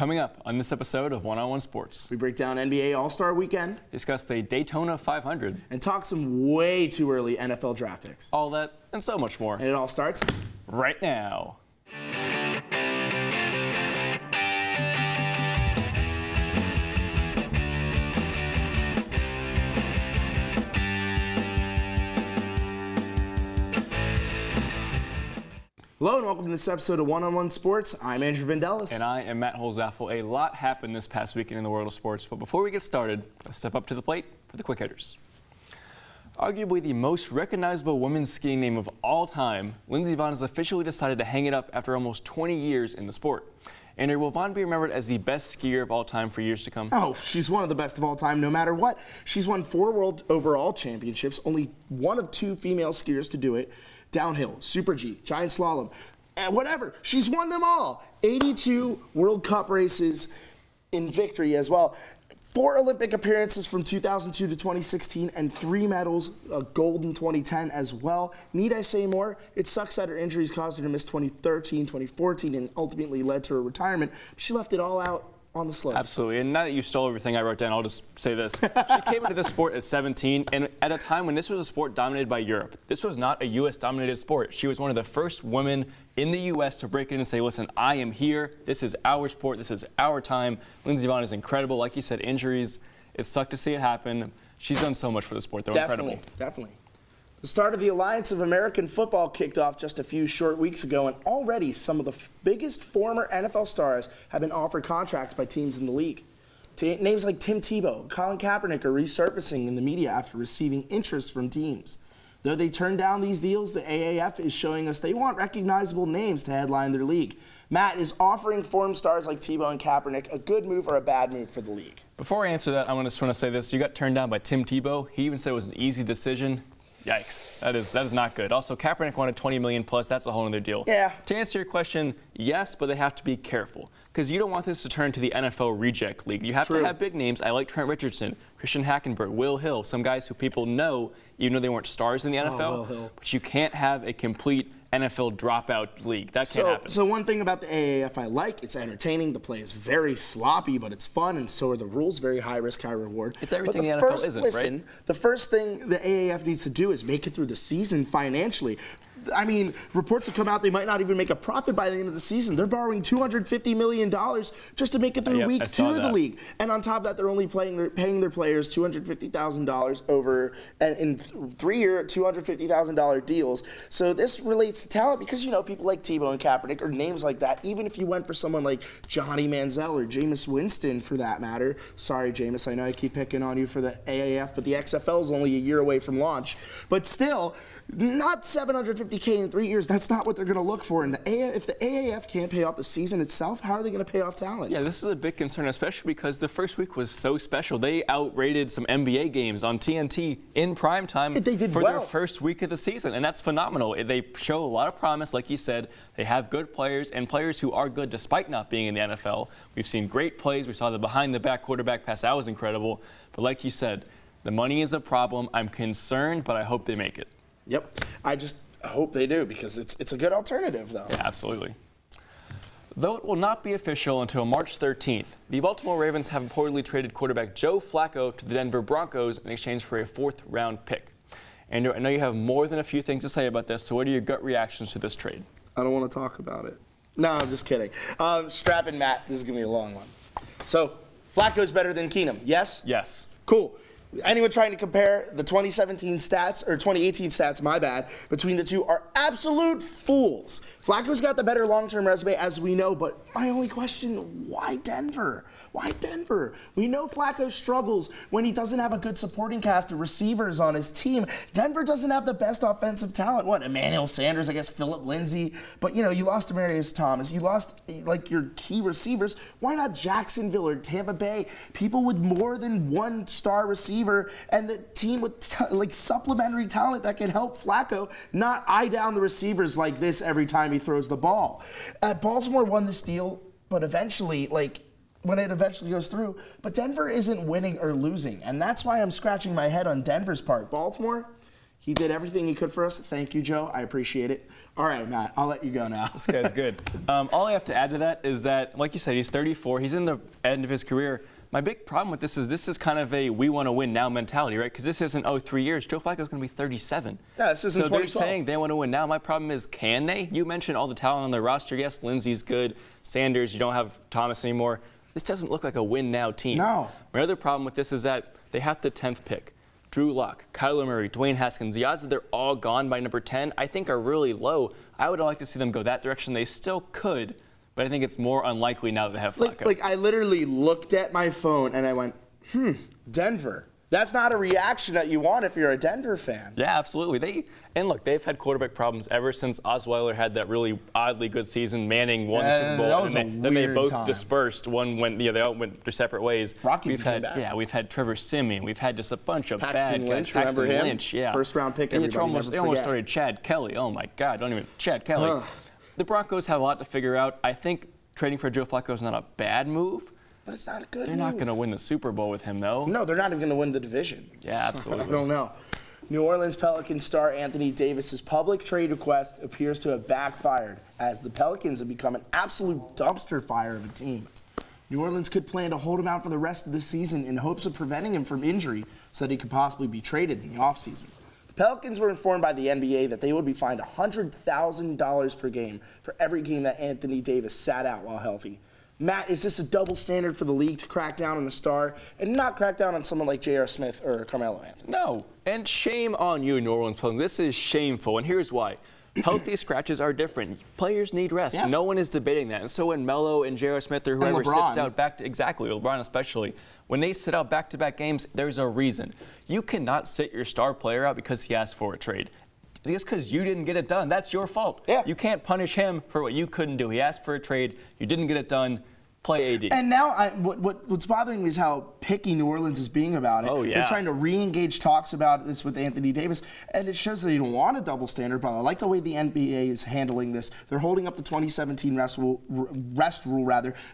Coming up on this episode of One-on-One Sports, we break down NBA All-Star Weekend, discuss the Daytona 500, and talk some way too early NFL draft picks. All that and so much more. And it all starts right now. Hello and welcome to this episode of One-on-One Sports. I'm Andrew Vandellis. And I am Matt Holzaffel. A lot happened this past weekend in the world of sports, but before we get started, let's step up to the plate for the quick hitters. Arguably the most recognizable women's skiing name of all time, Lindsey Vonn has officially decided to hang it up after almost 20 years in the sport. Andrew, will Vonn be remembered as the best skier of all time for years to come? Oh, she's one of the best of all time, no matter what. She's won 4 world overall championships, only one of 2 female skiers to do it. Downhill, Super G, Giant Slalom, and whatever. She's won them all. 82 World Cup races in victory as well. 4 Olympic appearances from 2002 to 2016 and 3 medals, gold in 2010 as well. Need I say more? It sucks that her injuries caused her to miss 2013, 2014, and ultimately led to her retirement. She left it all out on the slopes. Absolutely, and now that you stole everything I wrote down, I'll just say this. She came into this sport at 17, and at a time when this was a sport dominated by Europe. This was not a U.S.-dominated sport. She was one of the first women in the U.S. to break in and say, listen, I am here. This is our sport. This is our time. Lindsey Vonn is incredible. Like you said, injuries. It sucked to see it happen. She's done so much for the sport. They're incredible. Definitely. The start of the Alliance of American Football kicked off just a few short weeks ago, and already some of the biggest former NFL stars have been offered contracts by teams in the league. Names like Tim Tebow, Colin Kaepernick are resurfacing in the media after receiving interest from teams. Though they turned down these deals, the AAF is showing us they want recognizable names to headline their league. Matt, is offering former stars like Tebow and Kaepernick a good move or a bad move for the league? Before I answer that, I just want to say this. You got turned down by Tim Tebow. He even said it was an easy decision. Yikes, that is not good. Also, Kaepernick wanted $20 million plus. That's a whole other deal. Yeah. To answer your question, yes, but they have to be careful because you don't want this to turn to the NFL reject league. You have to have big names. I like Trent Richardson, Christian Hackenberg, Will Hill, some guys who people know, even though they weren't stars in the NFL. But you can't have a complete NFL dropout league. That can't happen. So one thing about the AAF I like, it's entertaining. The play is very sloppy, but it's fun, and so are the rules. Very high risk, high reward. It's everything the NFL isn't, right? The first thing the AAF needs to do is make it through the season financially. I mean, reports have come out they might not even make a profit by the end of the season. They're borrowing $250 million just to make it through week 2 of the league. And on top of that, they're only paying their players $250,000 over in 3-year, $250,000 deals. So this relates to talent because, you know, people like Tebow and Kaepernick or names like that, even if you went for someone like Johnny Manziel or Jameis Winston for that matter. Sorry, Jameis, I know I keep picking on you for the AAF, but the XFL is only a year away from launch. But still, not $750K in 3 years. That's not what they're going to look for. And if the AAF can't pay off the season itself, how are they going to pay off talent? Yeah, this is a big concern, especially because the first week was so special. They outrated some NBA games on TNT in prime time for their first week of the season, and that's phenomenal. They show a lot of promise, like you said. They have good players and players who are good despite not being in the NFL. We've seen great plays. We saw the behind-the-back quarterback pass. That was incredible. But like you said, the money is a problem. I'm concerned, but I hope they make it. Yep. I hope they do because it's a good alternative, though. Yeah, absolutely. Though it will not be official until March 13th, the Baltimore Ravens have reportedly traded quarterback Joe Flacco to the Denver Broncos in exchange for a 4th-round pick. Andrew, I know you have more than a few things to say about this, so what are your gut reactions to this trade? I don't want to talk about it. No, I'm just kidding. Strap in, Matt. This is going to be a long one. So, Flacco's better than Keenum, yes? Yes. Cool. Anyone trying to compare the 2017 stats, or 2018 stats, my bad, between the two are absolute fools. Flacco's got the better long-term resume, as we know, but my only question, why Denver? Why Denver? We know Flacco struggles when he doesn't have a good supporting cast of receivers on his team. Denver doesn't have the best offensive talent. What, Emmanuel Sanders, I guess Phillip Lindsay, but you know, you lost Demaryius Thomas, you lost like your key receivers. Why not Jacksonville or Tampa Bay? People with more than one star receiver and the team with like supplementary talent that can help Flacco not eye down the receivers like this every time he throws the ball. Baltimore won this deal, but eventually, when it eventually goes through, but Denver isn't winning or losing, and that's why I'm scratching my head on Denver's part. Baltimore, He did everything he could for us. Thank you, Joe. I appreciate it. All right, Matt, I'll let you go now. This guy's good. All I have to add to that is that, like you said, he's 34. He's in the end of his career. My big problem with this is kind of a we want to win now mentality, right? Because this isn't 3 years. Joe Flacco's going to be 37. Yeah, this isn't 2012. So they're saying they want to win now. My problem is, can they? You mentioned all the talent on their roster. Yes, Lindsey's good. Sanders, you don't have Thomas anymore. This doesn't look like a win now team. No. My other problem with this is that they have the 10th pick. Drew Lock, Kyler Murray, Dwayne Haskins, the odds that they're all gone by number 10, I think are really low. I would like to see them go that direction. They still could, but I think it's more unlikely now that they have Flacco. Like I literally looked at my phone and I went, Denver. That's not a reaction that you want if you're a Denver fan. Yeah, absolutely. They've had quarterback problems ever since Osweiler had that really oddly good season. Manning won the Super Bowl, that was and a they weird both time. dispersed. They all went their separate ways. We've had Trevor Siemian. We've had just a bunch of Paxton bad Lynch, guys. remember him? Lynch, yeah. First round pick. They almost started Chad Kelly. Oh my God, Chad Kelly. The Broncos have a lot to figure out. I think trading for Joe Flacco is not a bad move. But it's not a good They're not going to win the Super Bowl with him, though. No, they're not even going to win the division. Yeah, absolutely. I don't know. New Orleans Pelicans star Anthony Davis's public trade request appears to have backfired as the Pelicans have become an absolute dumpster fire of a team. New Orleans could plan to hold him out for the rest of the season in hopes of preventing him from injury so that he could possibly be traded in the offseason. The Pelicans were informed by the NBA that they would be fined $100,000 per game for every game that Anthony Davis sat out while healthy. Matt, is this a double standard for the league to crack down on a star and not crack down on someone like J.R. Smith or Carmelo Anthony? No, and shame on you, New Orleans Pelicans. This is shameful, and here's why. Healthy scratches are different. Players need rest. Yeah. No one is debating that. And so when Melo and J.R. Smith or whoever sits out LeBron especially, when they sit out back-to-back games, there's a reason. You cannot sit your star player out because he asked for a trade. Just because you didn't get it done, that's your fault. Yeah. You can't punish him for what you couldn't do. He asked for a trade. You didn't get it done. Play AD. And now what's bothering me is how picky New Orleans is being about it. Oh, yeah. They're trying to re-engage talks about this with Anthony Davis, and it shows that they don't want a double standard, but I like the way the NBA is handling this. They're holding up the 2017 rest rule.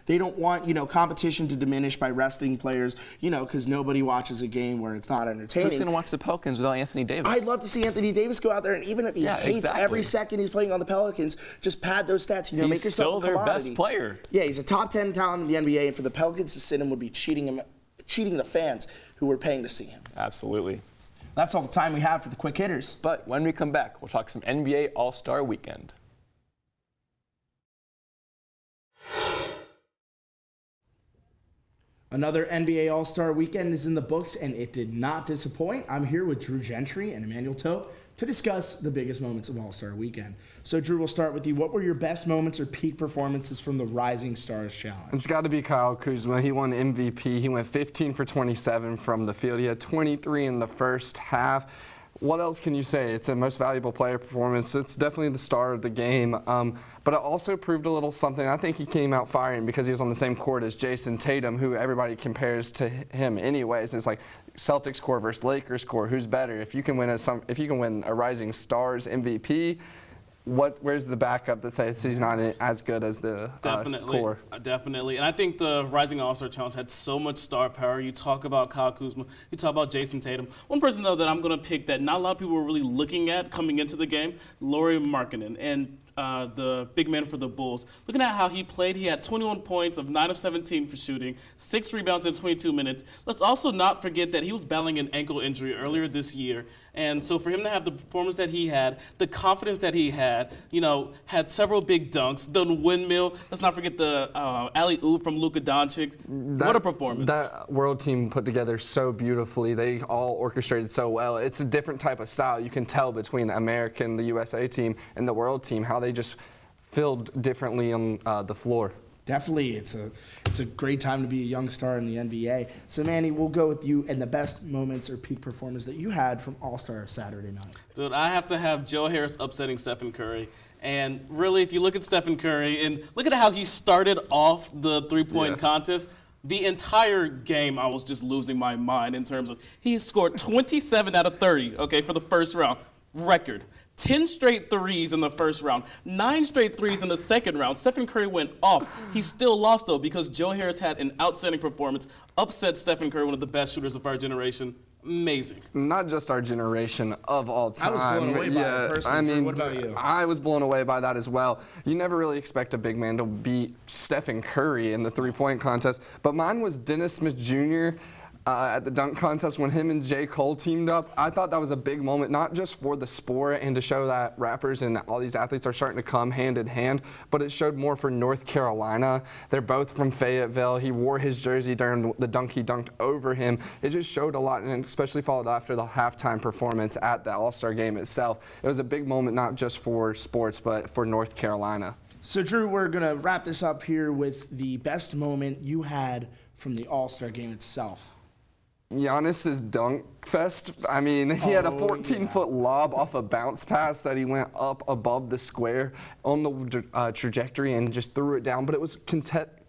They don't want, competition to diminish by resting players, because nobody watches a game where it's not entertaining. Who's going to watch the Pelicans without Anthony Davis? I'd love to see Anthony Davis go out there, and even if he hates every second he's playing on the Pelicans, just pad those stats. He's make yourself still a their commodity. best player. Yeah, he's a top 10 talent in the NBA, and for the Pelicans to sit him would be cheating the fans who were paying to see him. Absolutely. That's all the time we have for the quick hitters. But when we come back, we'll talk some NBA All-Star Weekend. Another NBA All-Star Weekend is in the books, and it did not disappoint. I'm here with Drew Gentry and Emmanuel Tope to discuss the biggest moments of All-Star Weekend. So, Drew, we'll start with you. What were your best moments or peak performances from the Rising Stars Challenge? It's got to be Kyle Kuzma. He won MVP. He went 15 for 27 from the field. He had 23 in the first half. What else can you say? It's a most valuable player performance. It's definitely the star of the game. But it also proved a little something. I think he came out firing because he was on the same court as Jason Tatum, who everybody compares to him anyways. It's like Celtics core versus Lakers core. Who's better? If you can win a Rising Stars MVP, where's the backup that says he's not as good as the core? Definitely. And I think the Rising All-Star Challenge had so much star power. You talk about Kyle Kuzma. You talk about Jason Tatum. One person, though, that I'm going to pick that not a lot of people were really looking at coming into the game, Lauri Markkanen. And the big man for the Bulls. Looking at how he played, he had 21 points of 9 of 17 for shooting, 6 rebounds in 22 minutes. Let's also not forget that he was battling an ankle injury earlier this year. And so for him to have the performance that he had, the confidence that he had, had several big dunks, the windmill. Let's not forget the alley-oop from Luka Doncic. What a performance. That world team put together so beautifully. They all orchestrated so well. It's a different type of style. You can tell between American, the USA team, and the world team, how they just filled differently on the floor. Definitely, it's a great time to be a young star in the NBA. So, Manny, we'll go with you and the best moments or peak performance that you had from All-Star Saturday night. Dude, I have to have Joe Harris upsetting Stephen Curry. And really, if you look at Stephen Curry and look at how he started off the three-point contest, the entire game I was just losing my mind in terms of he scored 27 out of 30, for the first round. Record. 10 straight threes in the first round, 9 straight threes in the second round. Stephen Curry went off. He still lost, though, because Joe Harris had an outstanding performance, upset Stephen Curry, one of the best shooters of our generation. amazing. Not just our generation, of all time. I was blown away by it personally. I mean, What about you? I was blown away by that as well. You never really expect a big man to beat Stephen Curry in the three-point contest, but mine was Dennis Smith Jr. At the dunk contest when him and J. Cole teamed up. I thought that was a big moment, not just for the sport and to show that rappers and all these athletes are starting to come hand in hand, but it showed more for North Carolina. They're both from Fayetteville. He wore his jersey during the dunk he dunked over him. It just showed a lot, and especially followed after the halftime performance at the All-Star game itself. It was a big moment, not just for sports, but for North Carolina. So, Drew, we're going to wrap this up here with the best moment you had from the All-Star game itself. Giannis's dunk fest. I mean, he had a 14-foot lob off a bounce pass that he went up above the square on the trajectory and just threw it down. But it was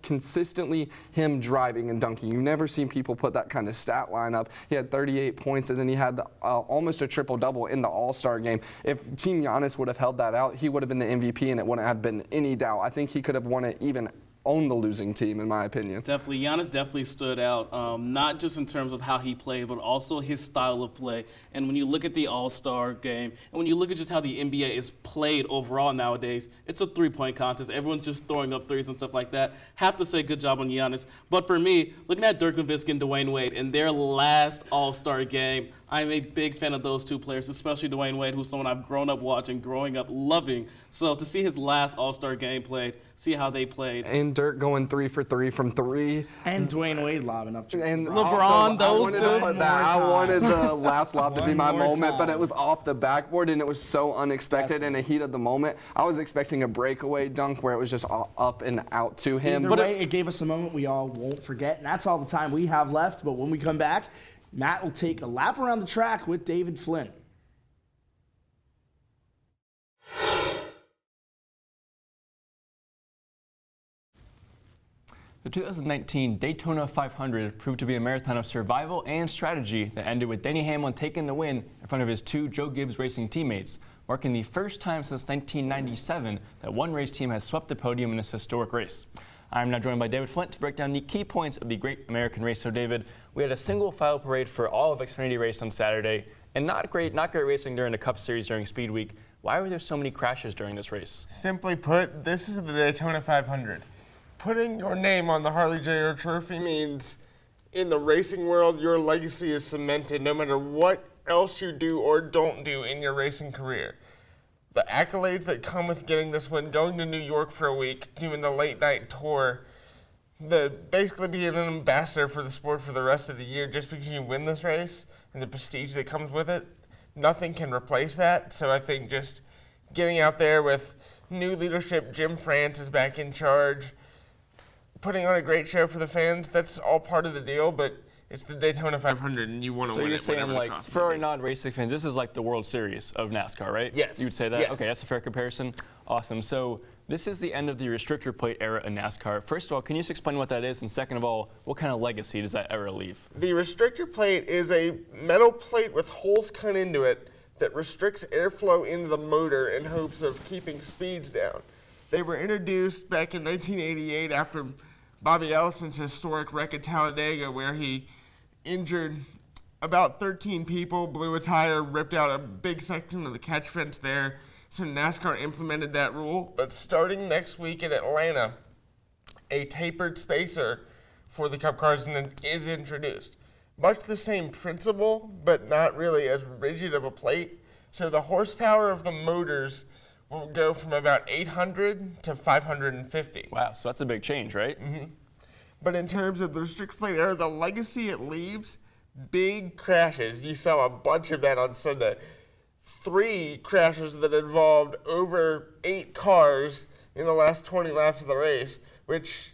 consistently him driving and dunking. You've never seen people put that kind of stat line up. He had 38 points, and then he had almost a triple-double in the All-Star game. If Team Giannis would have held that out, he would have been the MVP, and it wouldn't have been any doubt. I think he could have won it even on the losing team, in my opinion. Definitely, Giannis definitely stood out, not just in terms of how he played, but also his style of play. And when you look at the All-Star game, and when you look at just how the NBA is played overall nowadays, it's a three-point contest. Everyone's just throwing up threes and stuff like that. Have to say good job on Giannis. But for me, looking at Dirk Nowitzki and Dwayne Wade in their last All-Star game, I'm a big fan of those two players, especially Dwayne Wade, who's someone I've grown up watching, growing up loving. So to see his last All-Star game played, see how they played. And Dirk going 3 for 3 from 3. And Dwayne Wade lobbing up. And LeBron, those two. I wanted the last lob to be my moment, but it was off the backboard, and it was so unexpected in the heat of the moment. I was expecting a breakaway dunk where it was just up and out to him. Either way, it gave us a moment we all won't forget, and that's all the time we have left. But when we come back, Matt will take a lap around the track with David Flynn. The 2019 Daytona 500 proved to be a marathon of survival and strategy that ended with Denny Hamlin taking the win in front of his two Joe Gibbs Racing teammates, marking the first time since 1997 that one race team has swept the podium in this historic race. I'm now joined by David Flint to break down the key points of the Great American Race. So, David, we had a single file parade for all of Xfinity race on Saturday, and not great racing during the Cup Series during Speed Week. Why were there so many crashes during this race? Simply put, this is the Daytona 500. Putting your name on the Harley J.R. Trophy means in the racing world, your legacy is cemented no matter what else you do or don't do in your racing career. The accolades that come with getting this win, going to New York for a week, doing the late night tour, basically being an ambassador for the sport for the rest of the year just because you win this race and the prestige that comes with it, nothing can replace that. So I think just getting out there with new leadership, Jim France is back in charge, putting on a great show for the fans, that's all part of the deal, but it's the Daytona 500 and you want to win it. So you're saying, like, for our non-racing fans, this is like the World Series of NASCAR, right? Yes. You would say that? Yes. Okay, that's a fair comparison. Awesome. So this is the end of the restrictor plate era in NASCAR. First of all, can you just explain what that is? And second of all, what kind of legacy does that era leave? The restrictor plate is a metal plate with holes cut into it that restricts airflow into the motor in hopes of keeping speeds down. They were introduced back in 1988 after Bobby Allison's historic wreck at Talladega, where he injured about 13 people, blew a tire, ripped out a big section of the catch fence there. So NASCAR implemented that rule. But starting next week in Atlanta, a tapered spacer for the Cup cars is introduced. Much the same principle, but not really as rigid of a plate. So the horsepower of the motors will go from about 800 to 550. Wow, so that's a big change, right? Mm-hmm. But in terms of the restrictor plate era, the legacy it leaves, big crashes. You saw a bunch of that on Sunday. 3 crashes that involved over 8 cars in the last 20 laps of the race, which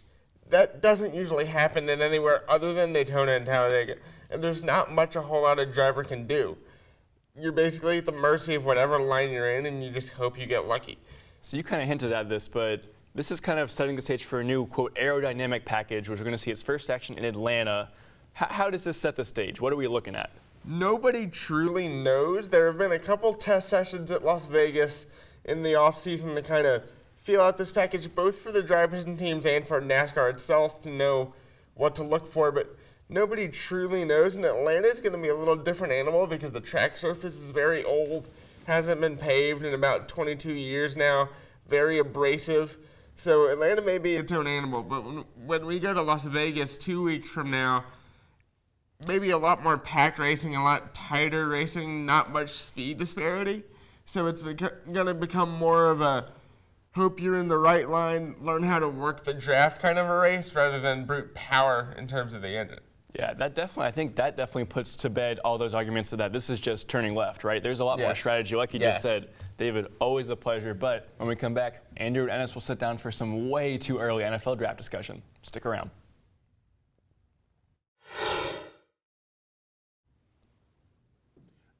that doesn't usually happen in anywhere other than Daytona and Talladega. And there's not much a whole lot a driver can do. You're basically at the mercy of whatever line you're in, and you just hope you get lucky. So you kind of hinted at this, but this is kind of setting the stage for a new, quote, aerodynamic package, which we're going to see its first action in Atlanta. How does this set the stage? What are we looking at? Nobody truly knows. There have been a couple test sessions at Las Vegas in the offseason to kind of feel out this package, both for the drivers and teams and for NASCAR itself to know what to look for, but nobody truly knows. And Atlanta is going to be a little different animal because the track surface is very old, hasn't been paved in about 22 years now, very abrasive. So Atlanta may be its own animal, but when we go to Las Vegas 2 weeks from now, maybe a lot more packed racing, a lot tighter racing, not much speed disparity. So it's going to become more of a hope you're in the right line, learn how to work the draft kind of a race rather than brute power in terms of the engine. Yeah, I think that definitely puts to bed all those arguments that this is just turning left, right? There's a lot more strategy, like you just said. David, always a pleasure. But when we come back, Andrew and Ennis will sit down for some way too early NFL draft discussion. Stick around.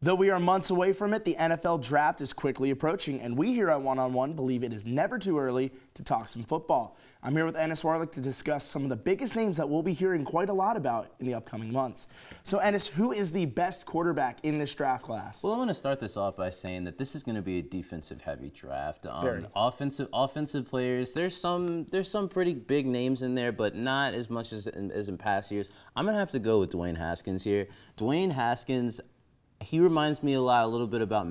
Though we are months away from it, the NFL draft is quickly approaching, and we here at One on One believe it is never too early to talk some football. I'm here with Ennis Warlick to discuss some of the biggest names that we'll be hearing quite a lot about in the upcoming months. So, Ennis, who is the best quarterback in this draft class? Well, I'm going to start this off by saying that this is going to be a defensive-heavy draft. Offensive players. There's some pretty big names in there, but not as much as in past years. I'm going to have to go with Dwayne Haskins here. Dwayne Haskins. He reminds me a little bit about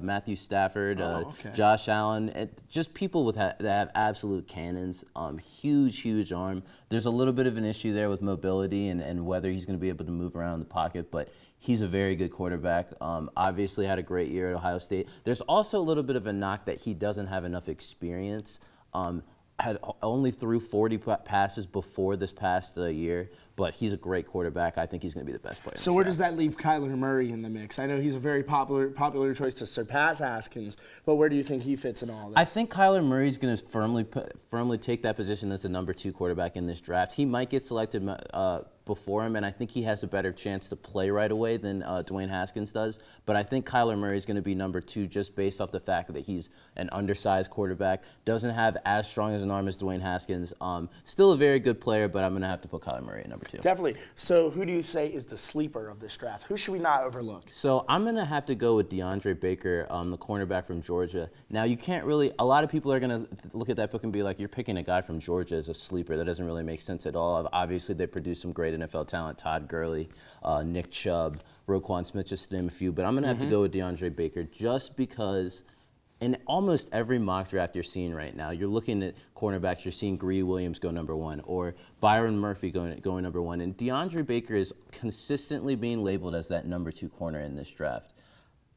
Matthew Stafford, Josh Allen, just people that have absolute cannons, huge arm. There's a little bit of an issue there with mobility and whether he's going to be able to move around in the pocket, but he's a very good quarterback. Obviously had a great year at Ohio State. There's also a little bit of a knock that he doesn't have enough experience. Had only threw 40 passes before this past year, but he's a great quarterback. I think he's going to be the best player. So where does that leave Kyler Murray in the mix? I know he's a very popular choice to surpass Haskins, but where do you think he fits in all that? I think Kyler Murray's going to firmly take that position as the number 2 quarterback in this draft. He might get selected before him, and I think he has a better chance to play right away than Dwayne Haskins does. But I think Kyler Murray is going to be number 2 just based off the fact that he's an undersized quarterback, doesn't have as strong as an arm as Dwayne Haskins. Still a very good player, but I'm going to have to put Kyler Murray at number 2. Definitely. So who do you say is the sleeper of this draft? Who should we not overlook? So I'm going to have to go with DeAndre Baker, the cornerback from Georgia. Now, you can't really – a lot of people are going to look at that book and be like, you're picking a guy from Georgia as a sleeper. That doesn't really make sense at all. Obviously, they produced some great NFL talent, Todd Gurley, Nick Chubb, Roquan Smith, just to name a few. But I'm going to have to go with DeAndre Baker just because in almost every mock draft you're seeing right now, you're looking at cornerbacks, you're seeing Greedy Williams go number 1 or Byron Murphy going number 1. And DeAndre Baker is consistently being labeled as that number 2 corner in this draft.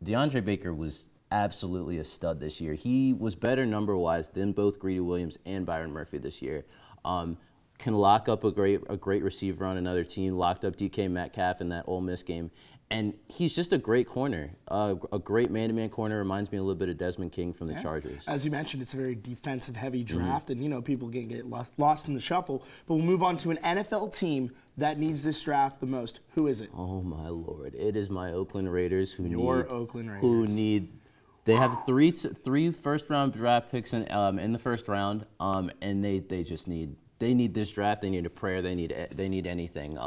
DeAndre Baker was absolutely a stud this year. He was better number-wise than both Greedy Williams and Byron Murphy this year. Can lock up a great receiver on another team, locked up DK Metcalf in that Ole Miss game. And he's just a great corner, a great man-to-man corner. Reminds me a little bit of Desmond King from the Chargers. As you mentioned, it's a very defensive-heavy draft, and people can get lost in the shuffle. But we'll move on to an NFL team that needs this draft the most. Who is it? Oh my Lord! It is my Oakland Raiders. Oakland Raiders. They have three first-round draft picks in the first round, and they just need. They need this draft. They need a prayer. They need anything.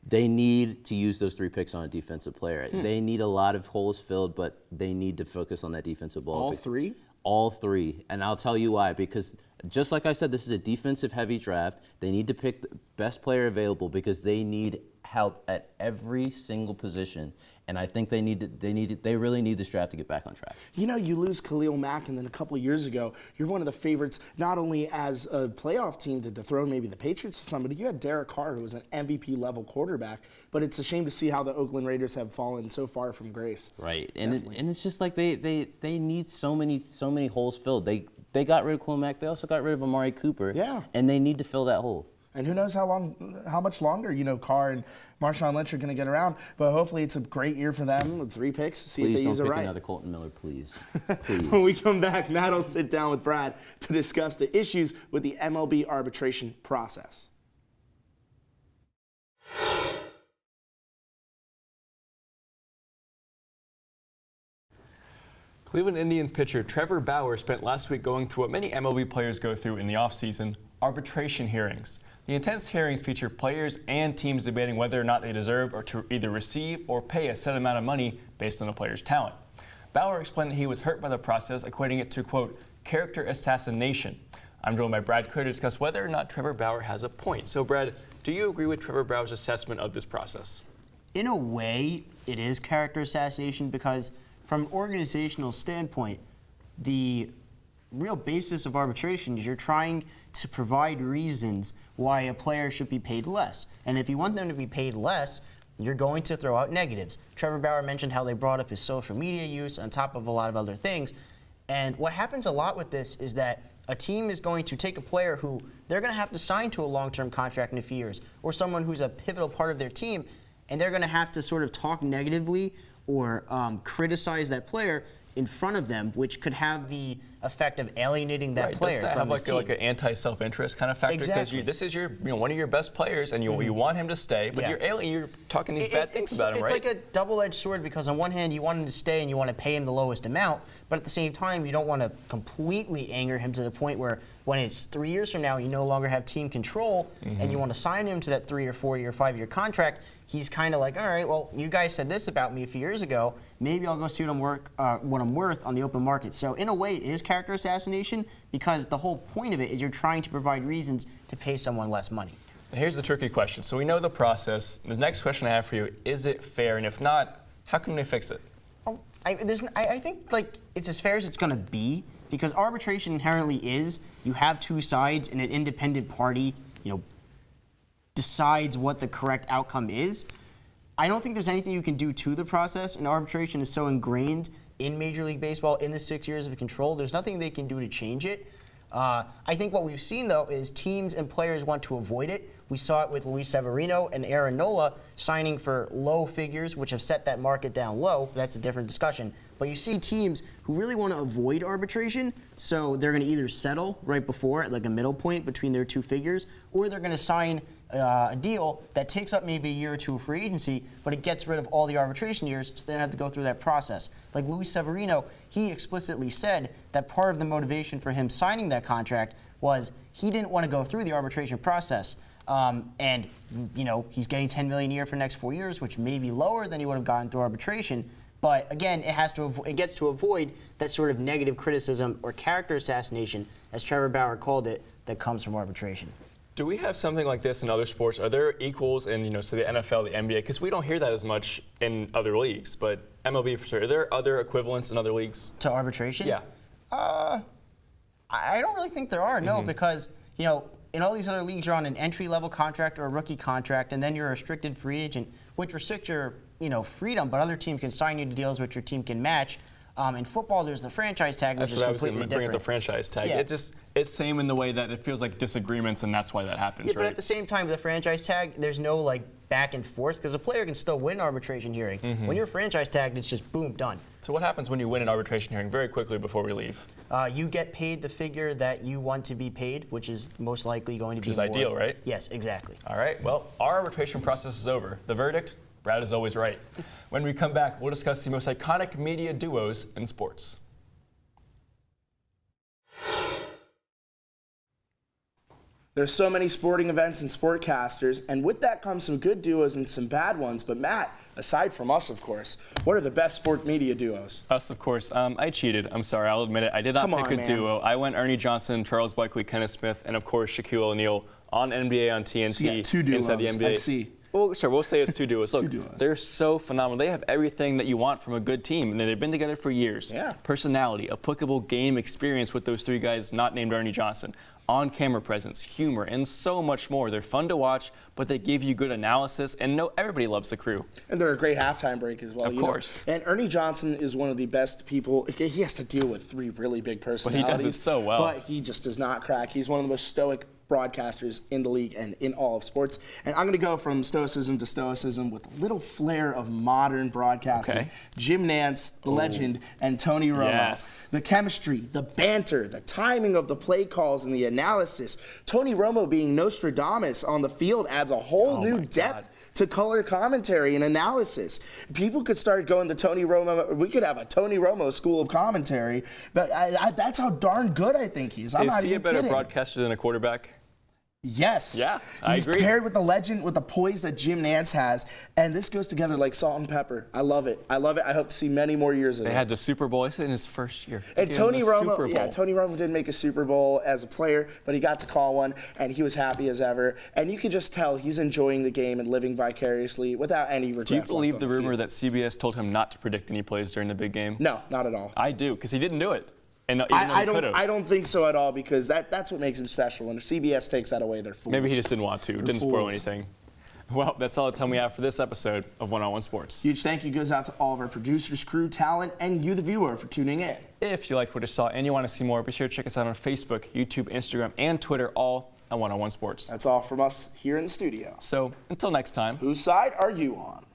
They need to use those 3 picks on a defensive player. They need a lot of holes filled, but they need to focus on that defensive ball. All 3? All 3. And I'll tell you why. Because just like I said, this is a defensive-heavy draft. They need to pick the best player available because they need help at every single position. And I think they really need this draft to get back on track. You lose Khalil Mack, and then a couple of years ago, you're one of the favorites, not only as a playoff team to dethrone maybe the Patriots or somebody. You had Derek Carr, who was an MVP-level quarterback, but it's a shame to see how the Oakland Raiders have fallen so far from grace. Right, and it's just like they need so many holes filled. They got rid of Khalil Mack. They also got rid of Amari Cooper. Yeah. And they need to fill that hole. And who knows how much longer, Carr and Marshawn Lynch are going to get around. But hopefully it's a great year for them with 3 picks. See if they use it right. Please don't pick another Colton Miller, please. Please. When we come back, Matt will sit down with Brad to discuss the issues with the MLB arbitration process. Cleveland Indians pitcher Trevor Bauer spent last week going through what many MLB players go through in the offseason, arbitration hearings. The intense hearings feature players and teams debating whether or not they deserve or to either receive or pay a set amount of money based on a player's talent. Bauer explained that he was hurt by the process, equating it to, quote, character assassination. I'm joined by Brad Kerr to discuss whether or not Trevor Bauer has a point. So, Brad, do you agree with Trevor Bauer's assessment of this process? In a way, it is character assassination because from an organizational standpoint, the real basis of arbitration is you're trying to provide reasons why a player should be paid less. And if you want them to be paid less, you're going to throw out negatives. Trevor Bauer mentioned how they brought up his social media use on top of a lot of other things. And what happens a lot with this is that a team is going to take a player who they're going to have to sign to a long-term contract in a few years, or someone who's a pivotal part of their team, and they're going to have to sort of talk negatively or criticize that player in front of them, which could have the effect of alienating that player Does that from have his team. like an anti-self-interest kind of factor? Exactly. Because this is your, one of your best players, and you want him to stay, but you're talking these bad things about him, it's right? like a double-edged sword because on one hand you want him to stay and you want to pay him the lowest amount, but at the same time you don't want to completely anger him to the point where when it's 3 years from now you no longer have team control and you want to sign him to that 3 or 4 year, 5 year contract. He's kind of like, all right, well, you guys said this about me a few years ago. Maybe I'll go see what I'm worth on the open market. So in a way, it is character assassination because the whole point of it is you're trying to provide reasons to pay someone less money. Here's the tricky question. So we know the process. The next question I have for you, is it fair? And if not, how can they fix it? I think like it's as fair as it's going to be because arbitration inherently is you have two sides and an independent party, decides what the correct outcome is. I don't think there's anything you can do to the process, and arbitration is so ingrained in Major League Baseball in the 6 years of control. There's nothing they can do to change it. I think what we've seen, though, is teams and players want to avoid it. We saw it with Luis Severino and Aaron Nola signing for low figures, which have set that market down low. That's a different discussion. But you see teams who really want to avoid arbitration, so they're going to either settle right before at like a middle point between their two figures, or they're going to sign a deal that takes up maybe a year or two of free agency, but it gets rid of all the arbitration years, so they don't have to go through that process. Like Luis Severino, he explicitly said that part of the motivation for him signing that contract was he didn't want to go through the arbitration process. And he's getting $10 million a year for the next 4 years, which may be lower than he would have gotten through arbitration. But again, it gets to avoid that sort of negative criticism or character assassination, as Trevor Bauer called it, that comes from arbitration. Do we have something like this in other sports? Are there equals in, say the NFL, the NBA? Because we don't hear that as much in other leagues, but MLB for sure. Are there other equivalents in other leagues? To arbitration? Yeah. I don't really think there are, no, because, in all these other leagues, you're on an entry-level contract or a rookie contract, and then you're a restricted free agent, which restricts your, freedom, but other teams can sign you to deals which your team can match. In football, there's the franchise tag, which is completely different. Bring up the franchise tag. Yeah. It's same in the way that it feels like disagreements, and that's why that happens, Yeah, right? but at the same time, the franchise tag, there's no back and forth because a player can still win an arbitration hearing. When you're franchise tagged, it's just boom, done. So what happens when you win an arbitration hearing? Very quickly before we leave. You get paid the figure that you want to be paid, which is most likely going to be Which is more. ideal, right? Yes, exactly. All right. Well, our arbitration process is over. The verdict? Brad is always right. When we come back, we'll discuss the most iconic media duos in sports. There's so many sporting events and sportcasters, and with that comes some good duos and some bad ones. But Matt, aside from us, of course, what are the best sport media duos? Us, of course. I cheated. I'm sorry. I'll admit it. I did not pick a duo. I went Ernie Johnson, Charles Barkley, Kenneth Smith, and of course Shaquille O'Neal on NBA on TNT. So yeah, two duos. Inside the NBA. I see. Well, sure. We'll say it's two duos. Look, Two duos. They're so phenomenal. They have everything that you want from a good team, and they've been together for years. Yeah. Personality, applicable game experience with those three guys not named Ernie Johnson. On-camera presence, humor, and so much more. They're fun to watch, but they give you good analysis, and everybody loves the crew. And they're a great halftime break as well. Of course. And Ernie Johnson is one of the best people. He has to deal with three really big personalities. But he does it so well. But he just does not crack. He's one of the most stoic broadcasters in the league and in all of sports. And I'm going to go from stoicism to stoicism with a little flair of modern broadcasting. Okay. Jim Nance, the legend, and Tony Romo. Yes. The chemistry, the banter, the timing of the play calls and the analysis. Tony Romo being Nostradamus on the field adds a whole new depth to color commentary and analysis. People could start going to Tony Romo. We could have a Tony Romo school of commentary. But that's how darn good I think he is. I'm Is not he even a better kidding. broadcaster than a quarterback? Yes. Yeah, I He's agree. paired with the legend, with the poise that Jim Nantz has, and this goes together like salt and pepper. I love it. I love it. I hope to see many more years of it. They had the Super Bowl in his first year. They And gave him Tony the Romo, Super Bowl. Tony Romo didn't make a Super Bowl as a player, but he got to call one, and he was happy as ever. And you could just tell he's enjoying the game and living vicariously without any regrets. Do you believe left the on rumor field. that CBS told him not to predict any plays during the big game? No, not at all. I do, because he didn't do it. And even though he could've. I don't think so at all, because that's what makes him special. And if CBS takes that away, they're fools. Maybe he just didn't want to. Didn't spoil fools. anything. Well, that's all the time we have for this episode of One-on-One Sports. Huge thank you goes out to all of our producers, crew, talent, and you, the viewer, for tuning in. If you liked what you saw and you want to see more, be sure to check us out on Facebook, YouTube, Instagram, and Twitter, all at One-on-One Sports. That's all from us here in the studio. So until next time. Whose side are you on?